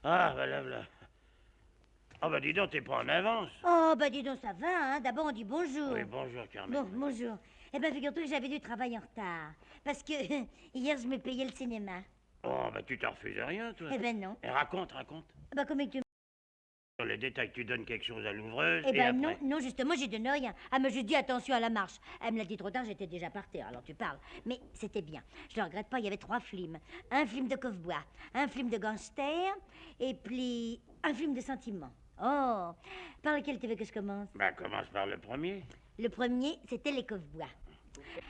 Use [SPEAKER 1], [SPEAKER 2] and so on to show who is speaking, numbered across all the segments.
[SPEAKER 1] Ah, voilà, voilà. Ah, bah dis donc, t'es pas en avance.
[SPEAKER 2] Oh, bah dis donc, ça va, hein. D'abord, on dit bonjour.
[SPEAKER 1] Oui, bonjour, Carmen.
[SPEAKER 2] Bon, bonjour. Eh ben, figure-toi que j'avais du travail en retard. Parce que hier, je me payais le cinéma.
[SPEAKER 1] Oh, bah tu t'en refuses rien, toi.
[SPEAKER 2] Eh ben non.
[SPEAKER 1] Et raconte.
[SPEAKER 2] Bah, comment que tu...
[SPEAKER 1] Sur les détails, tu donnes quelque chose à l'ouvreuse,
[SPEAKER 2] Eh
[SPEAKER 1] et
[SPEAKER 2] ben non,
[SPEAKER 1] après.
[SPEAKER 2] non, justement, j'ai donné rien. Elle m'a juste dit attention à la marche. Elle me l'a dit trop tard, j'étais déjà par terre, alors tu parles. Mais c'était bien. Je le regrette pas, il y avait 3 films. Un film de cow-boy, un film de gangster, et puis un film de sentiment. Oh, par lequel tu veux que je commence?
[SPEAKER 1] Bah, commence par le premier.
[SPEAKER 2] Le premier, c'était les cow-boys.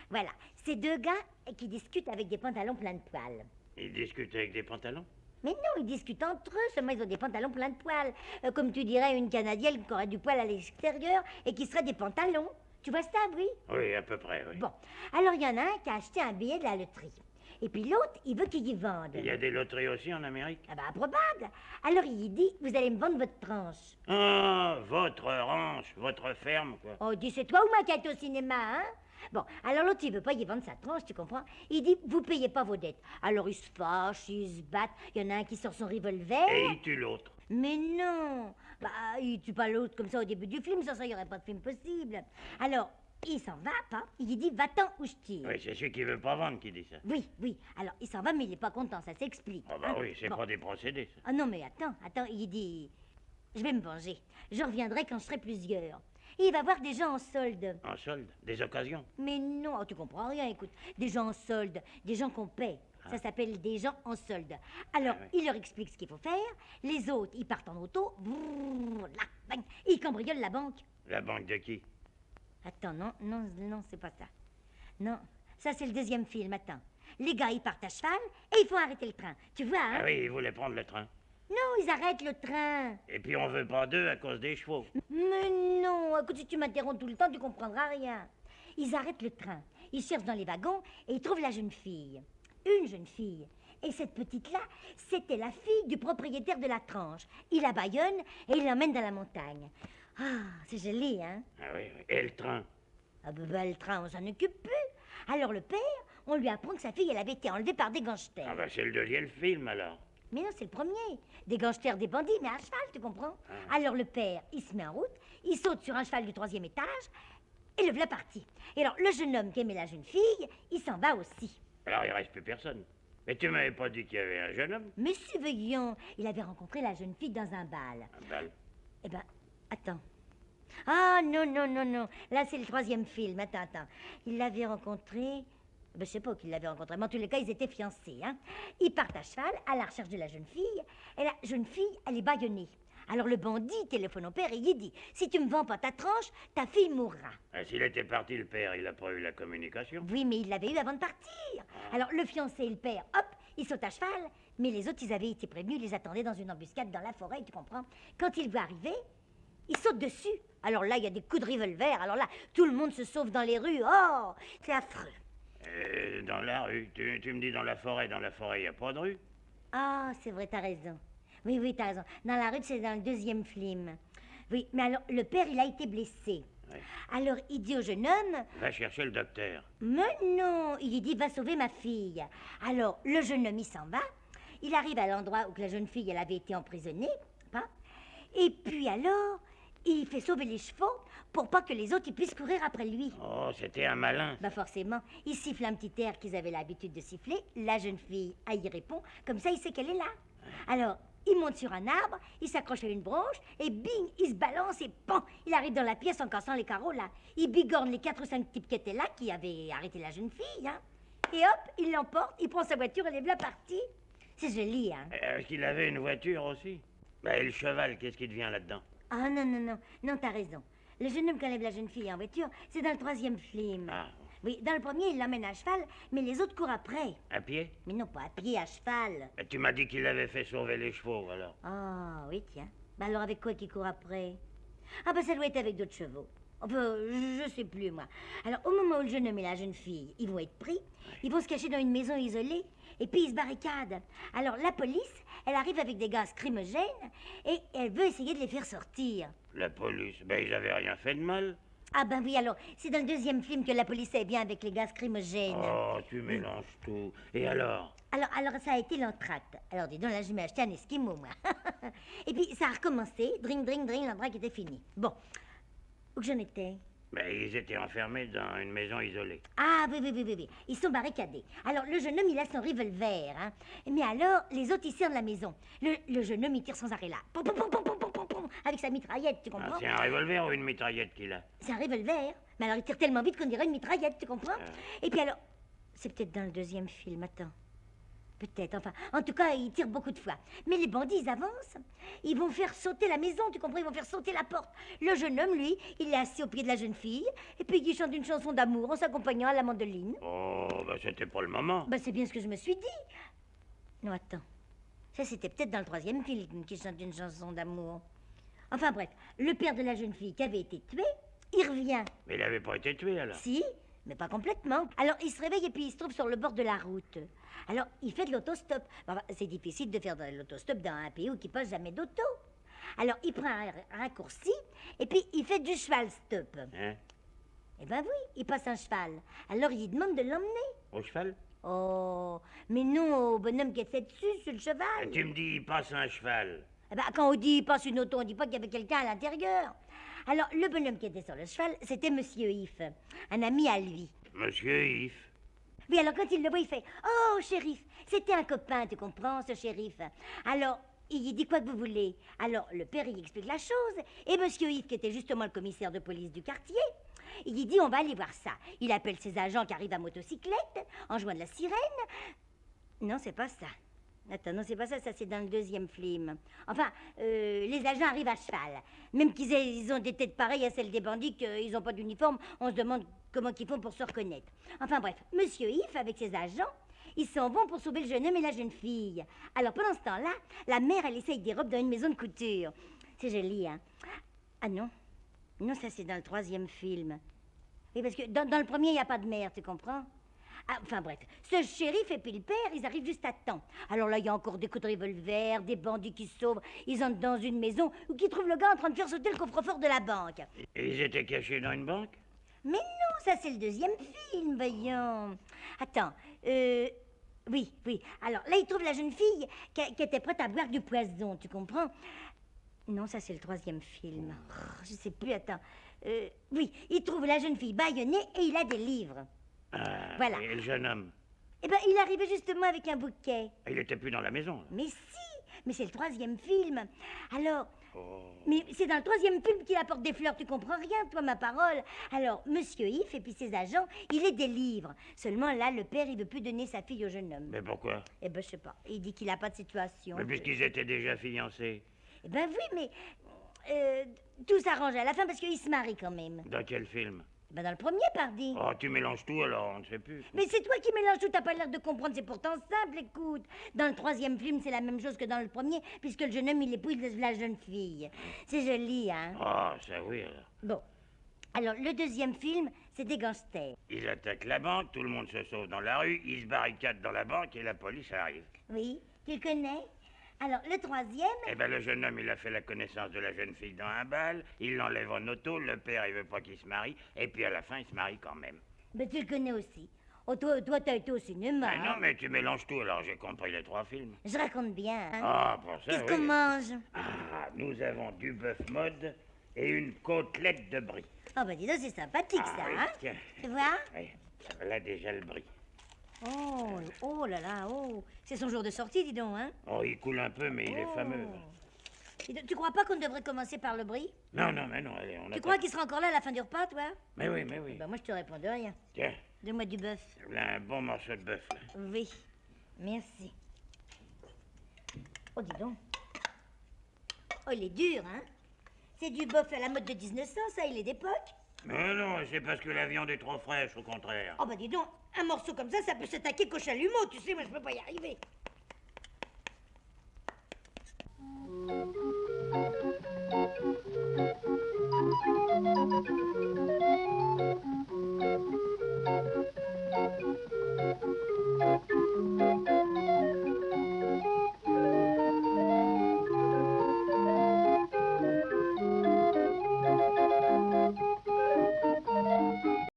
[SPEAKER 2] Voilà, c'est 2 gars qui discutent avec des pantalons pleins de poils.
[SPEAKER 1] Il discute avec des pantalons.
[SPEAKER 2] Mais non, ils discutent entre eux, seulement ils ont des pantalons pleins de poils. Comme tu dirais une Canadienne qui aurait du poil à l'extérieur et qui serait des pantalons. Tu vois ça, oui?
[SPEAKER 1] Oui, à peu près, oui.
[SPEAKER 2] Bon, alors il y en a un qui a acheté un billet de la loterie. Et puis l'autre, il veut qu'il y vende.
[SPEAKER 1] Il y a des loteries aussi en Amérique.
[SPEAKER 2] Ah bah, improbable. Alors il dit, vous allez me vendre votre tranche.
[SPEAKER 1] Ah, votre ranch, votre ferme, quoi.
[SPEAKER 2] Oh, dis, c'est toi ou moi qui est au cinéma, hein? Bon, alors l'autre, il veut pas y vendre sa tranche, tu comprends? Il dit, vous payez pas vos dettes. Alors ils se fâchent, ils se battent. Il y en a un qui sort son revolver.
[SPEAKER 1] Et il tue l'autre.
[SPEAKER 2] Mais non! Bah, il tue pas l'autre comme ça au début du film, sans ça, il n'y aurait pas de film possible. Alors, il s'en va, pas? Il dit, va-t'en ou je tire.
[SPEAKER 1] Oui, c'est celui qui veut pas vendre qui dit ça.
[SPEAKER 2] Oui, oui. Alors, il s'en va, mais il est pas content, ça s'explique.
[SPEAKER 1] Ah, bah
[SPEAKER 2] hein.
[SPEAKER 1] oui, c'est
[SPEAKER 2] Bon.
[SPEAKER 1] pas des procédés, ça.
[SPEAKER 2] Ah non, mais attends, il dit, je vais me venger. Je reviendrai quand je serai plusieurs. Et il va voir des gens en solde.
[SPEAKER 1] En solde, des occasions.
[SPEAKER 2] Mais non, oh, tu comprends rien, écoute. Des gens en solde, des gens qu'on paie. Ça s'appelle des gens en solde. Alors,
[SPEAKER 1] Ah oui.
[SPEAKER 2] il leur explique ce qu'il faut faire. Les autres, ils partent en auto. Brrr, là, bang, ils cambriolent la banque.
[SPEAKER 1] La banque de qui?
[SPEAKER 2] Attends, non, c'est pas ça. Non, ça c'est le deuxième film, attends. Les gars, ils partent à cheval et ils font arrêter le train. Tu vois, hein?
[SPEAKER 1] Ah oui, il voulait prendre le train.
[SPEAKER 2] Non, ils arrêtent le train.
[SPEAKER 1] Et puis on veut pas d'eux à cause des chevaux.
[SPEAKER 2] Mais non, écoute, si tu m'interromps tout le temps, tu comprendras rien. Ils arrêtent le train, ils cherchent dans les wagons et ils trouvent la jeune fille. Une jeune fille. Et cette petite-là, c'était la fille du propriétaire de la tranche. Il la bâillonne et il l'emmène dans la montagne. Ah, c'est joli, hein?
[SPEAKER 1] Ah oui, oui. Et le train?
[SPEAKER 2] Ah ben, le train, on s'en occupe plus. Alors le père, on lui apprend que sa fille, elle avait été enlevée par des gangsters.
[SPEAKER 1] Ah bah c'est le deuxième film alors.
[SPEAKER 2] Mais non, c'est le premier. Des gangsters, des bandits, mais à cheval, tu comprends? Alors le père, il se met en route, il saute sur un cheval du 3e étage, et le voilà parti. Et alors, le jeune homme qui aimait la jeune fille, il s'en va aussi.
[SPEAKER 1] Alors il reste plus personne. Mais tu m'avais pas dit qu'il y avait un jeune homme?
[SPEAKER 2] Mais surveillant, il avait rencontré la jeune fille dans un bal.
[SPEAKER 1] Un bal.
[SPEAKER 2] Eh ben, attends. Ah, non. Là, c'est le 3e film. Attends. Il l'avait rencontré... Ben, je sais pas qui l'avait rencontré, mais en tous les cas, ils étaient fiancés, hein. Ils partent à cheval à la recherche de la jeune fille, et la jeune fille, elle est bâillonnée. Alors le bandit téléphone au père et il dit, si tu me vends pas ta tranche, ta fille mourra.
[SPEAKER 1] Ah, s'il était parti le père, il a pas eu la communication.
[SPEAKER 2] Oui, mais il l'avait eu avant de partir. Alors le fiancé et le père, hop, ils sautent à cheval, mais les autres, ils avaient été prévenus, ils les attendaient dans une embuscade dans la forêt, tu comprends? Quand ils le voient arriver, ils sautent dessus. Alors là, il y a des coups de revolver, alors là, tout le monde se sauve dans les rues. Oh, c'est affreux.
[SPEAKER 1] Dans la rue, tu me dis dans la forêt, il n'y a pas de rue?
[SPEAKER 2] Ah, c'est vrai, t'as raison. Oui, t'as raison. Dans la rue, c'est dans le 2e film. Oui, mais alors, le père, il a été blessé.
[SPEAKER 1] Oui.
[SPEAKER 2] Alors, il dit au jeune homme,
[SPEAKER 1] Va chercher le docteur.
[SPEAKER 2] mais non, il lui dit, va sauver ma fille. Alors, le jeune homme, il s'en va. Il arrive à l'endroit où que la jeune fille, elle avait été emprisonnée. Hein. Et puis alors, il fait sauver les chevaux pour pas que les autres ils puissent courir après lui.
[SPEAKER 1] Oh, c'était un malin.
[SPEAKER 2] Bah forcément, il siffle un petit air qu'ils avaient l'habitude de siffler. La jeune fille, elle y répond. Comme ça, il sait qu'elle est là. Alors, il monte sur un arbre, il s'accroche à une branche, et bing, il se balance et pan, il arrive dans la pièce en cassant les carreaux, là. Il bigorne les 4 ou 5 types qui étaient là, qui avaient arrêté la jeune fille, hein. Et hop, il l'emporte, il prend sa voiture et les voilà partis. C'est joli, hein.
[SPEAKER 1] Est-ce qu'il avait une voiture aussi? Bah, et le cheval, qu'est-ce qui devient là-dedans?
[SPEAKER 2] Ah non, t'as raison. Le jeune homme qui enlève la jeune fille en voiture, c'est dans le 3e film.
[SPEAKER 1] Ah,
[SPEAKER 2] Oui, dans le premier, il l'emmène à cheval, mais les autres courent après.
[SPEAKER 1] à pied?
[SPEAKER 2] Mais non, pas à pied, à cheval.
[SPEAKER 1] Bah, tu m'as dit qu'il avait fait sauver les chevaux, alors.
[SPEAKER 2] Ah, oui, tiens. Bah alors avec quoi qu'il court après? Ah bah ça doit être avec d'autres chevaux. Enfin, je sais plus, moi. Alors, au moment où le jeune homme et la jeune fille, ils vont être pris, ils vont se cacher dans une maison isolée, et puis ils se barricadent. Alors, la police, elle arrive avec des gaz crimogènes, et elle veut essayer de les faire sortir.
[SPEAKER 1] La police, ben ils avaient rien fait de mal.
[SPEAKER 2] Ah ben oui, alors, c'est dans le deuxième film que la police est bien avec les gaz crimogènes.
[SPEAKER 1] Oh, tu mélanges tout. Et alors?
[SPEAKER 2] Alors, ça a été l'entracte. Alors, dis donc, là, je m'ai acheté un esquimau, moi. Et puis, ça a recommencé. Drink, drink, drink, l'entracte était fini. Bon, où que j'en étais?
[SPEAKER 1] Ben, ils étaient enfermés dans une maison isolée.
[SPEAKER 2] Ah, oui, oui, oui, oui, oui. Ils sont barricadés. Alors, le jeune homme, il a son revolver, hein. Mais alors, les autres, ils sortent de la maison. Le jeune homme, il tire sans arrêt là. Pom, pom, pom, pom, pom, pom, pom, pom, avec sa mitraillette, tu
[SPEAKER 1] Ah,
[SPEAKER 2] comprends?
[SPEAKER 1] c'est un revolver ou une mitraillette qu'il a?
[SPEAKER 2] C'est un revolver. Mais alors, il tire tellement vite qu'on dirait une mitraillette, tu comprends? Et puis alors, c'est peut-être dans le deuxième film, attends. Peut-être, enfin. En tout cas, il tire beaucoup de fois. Mais les bandits, ils avancent. Ils vont faire sauter la maison, tu comprends? Ils vont faire sauter la porte. Le jeune homme, lui, il est assis au pied de la jeune fille. Et puis, il chante une chanson d'amour en s'accompagnant à la mandoline.
[SPEAKER 1] Oh, ben, c'était pas le moment.
[SPEAKER 2] Ben, c'est bien ce que je me suis dit. Non, attends. Ça, c'était peut-être dans le troisième film qu'il chante une chanson d'amour. Enfin, bref. Le père de la jeune fille qui avait été tué, il revient.
[SPEAKER 1] Mais il avait pas été tué, alors?
[SPEAKER 2] Si, mais pas complètement. Alors, il se réveille et puis il se trouve sur le bord de la route. Alors, il fait de l'autostop. Enfin, c'est difficile de faire de l'autostop dans un pays où il passe jamais d'auto. Alors, il prend un raccourci et puis il fait du cheval stop.
[SPEAKER 1] Hein?
[SPEAKER 2] Eh ben oui, il passe un cheval. Alors, il demande de l'emmener.
[SPEAKER 1] Au cheval?
[SPEAKER 2] Oh, mais non au bonhomme qui était dessus, sur le cheval.
[SPEAKER 1] Et tu me dis, il passe un cheval.
[SPEAKER 2] Eh ben, quand on dit il passe une auto, on dit pas qu'il y avait quelqu'un à l'intérieur. Alors, le bonhomme qui était sur le cheval, c'était Monsieur If, un ami à lui.
[SPEAKER 1] Monsieur Yves.
[SPEAKER 2] Oui, alors quand il le voit, il fait « Oh, shérif, c'était un copain, tu comprends, ce shérif ?» Alors, il dit « Quoi que vous voulez ?» Alors, le père, il explique la chose, et Monsieur Yves, qui était justement le commissaire de police du quartier, il dit « On va aller voir ça. » Il appelle ses agents qui arrivent à motocyclette, en jouant de la sirène. Non, c'est pas ça. Attends, non, c'est pas ça, ça c'est dans le deuxième film. Enfin, les agents arrivent à cheval. Même ils ont des têtes pareilles à celles des bandits, qu'ils n'ont pas d'uniforme, on se demande comment ils font pour se reconnaître. Enfin bref, Monsieur If, avec ses agents, ils s'en vont pour sauver le jeune homme et la jeune fille. Alors pendant ce temps-là, la mère, elle essaye des robes dans une maison de couture. C'est joli, hein? Ah non, non, ça c'est dans le troisième film. Oui, parce que dans le premier, il n'y a pas de mère, tu comprends? Ah, enfin bref, ce shérif et puis le père, ils arrivent juste à temps. Alors là, il y a encore des coups de revolver, des bandits qui se sauvent. Ils entrent dans une maison où qui trouvent le gars en train de faire sauter le coffre-fort de la banque.
[SPEAKER 1] Et ils étaient cachés dans une banque?
[SPEAKER 2] Mais non, ça c'est le deuxième film, voyons. Attends, oui, oui. Alors là, ils trouvent la jeune fille qui était prête à boire du poison, tu comprends? Non, ça c'est le troisième film. Oh, je sais plus, attends. Oui, ils trouvent la jeune fille bâillonnée et il a des livres.
[SPEAKER 1] Ah,
[SPEAKER 2] Voilà.
[SPEAKER 1] Et le jeune homme?
[SPEAKER 2] Eh ben, il arrivait justement avec un bouquet.
[SPEAKER 1] Il était plus dans la maison, là.
[SPEAKER 2] Mais si, mais c'est le troisième film. Alors,
[SPEAKER 1] Oh.
[SPEAKER 2] mais c'est dans le troisième film qu'il apporte des fleurs, tu comprends rien, toi, ma parole. Alors, Monsieur If et puis ses agents, il est des livres. Seulement là, le père, il veut plus donner sa fille au jeune homme.
[SPEAKER 1] Mais pourquoi?
[SPEAKER 2] Eh ben, je sais pas. Il dit qu'il a pas de situation.
[SPEAKER 1] Mais puisqu'ils étaient déjà fiancés.
[SPEAKER 2] Eh ben oui, mais tout s'arrange à la fin parce qu'il se marie quand même.
[SPEAKER 1] Dans quel film?
[SPEAKER 2] Eh ben dans le premier, pardi.
[SPEAKER 1] Oh, tu mélanges tout, alors on ne sait plus.
[SPEAKER 2] Mais c'est toi qui mélanges tout, t'as pas l'air de comprendre, c'est pourtant simple, écoute. Dans le troisième film, c'est la même chose que dans le premier, puisque le jeune homme, il épouse la jeune fille. C'est joli, hein?
[SPEAKER 1] Ah, ça oui, alors.
[SPEAKER 2] Bon. Alors, le deuxième film, c'est des gangsters.
[SPEAKER 1] Ils attaquent la banque, tout le monde se sauve dans la rue, ils se barricadent dans la banque et la police arrive.
[SPEAKER 2] Oui, tu le connais? Alors, le troisième...
[SPEAKER 1] Eh ben, le jeune homme, il a fait la connaissance de la jeune fille dans un bal, il l'enlève en auto, le père, il veut pas qu'il se marie, et puis à la fin, il se marie quand même.
[SPEAKER 2] Ben, tu le connais aussi. Oh, toi, t'as été au cinéma.
[SPEAKER 1] Ah non, mais tu mélanges tout, alors j'ai compris les trois films.
[SPEAKER 2] Je raconte bien, hein?
[SPEAKER 1] Ah, pour ça,
[SPEAKER 2] Qu'est-ce
[SPEAKER 1] oui.
[SPEAKER 2] qu'on mange?
[SPEAKER 1] Ah, nous avons du bœuf mode et une côtelette de brie.
[SPEAKER 2] Oh, ben dis donc, c'est sympathique, ça,
[SPEAKER 1] oui,
[SPEAKER 2] hein?
[SPEAKER 1] tiens.
[SPEAKER 2] Tu vois?
[SPEAKER 1] Oui, là déjà le brie.
[SPEAKER 2] Oh, oh là là, oh. C'est son jour de sortie, dis donc, hein?
[SPEAKER 1] Oh, il coule un peu, mais il est fameux.
[SPEAKER 2] Et tu crois pas qu'on devrait commencer par le brie?
[SPEAKER 1] Non, non, mais non, allez, on
[SPEAKER 2] Tu
[SPEAKER 1] attend.
[SPEAKER 2] crois qu'il sera encore là à la fin du repas, toi?
[SPEAKER 1] Mais oui, mais oui.
[SPEAKER 2] Ben moi, je te réponds de rien.
[SPEAKER 1] Tiens,
[SPEAKER 2] Donne-moi du bœuf.
[SPEAKER 1] là, un bon morceau de bœuf, là.
[SPEAKER 2] Oui, merci. Oh, dis donc. Oh, il est dur, hein? C'est du bœuf à la mode de 1900, ça, il est d'époque.
[SPEAKER 1] Mais non, c'est parce que la viande est trop fraîche, au contraire.
[SPEAKER 2] Oh, bah dis donc, un morceau comme ça peut s'attaquer qu'au chalumeau, tu sais, moi, je peux pas y arriver.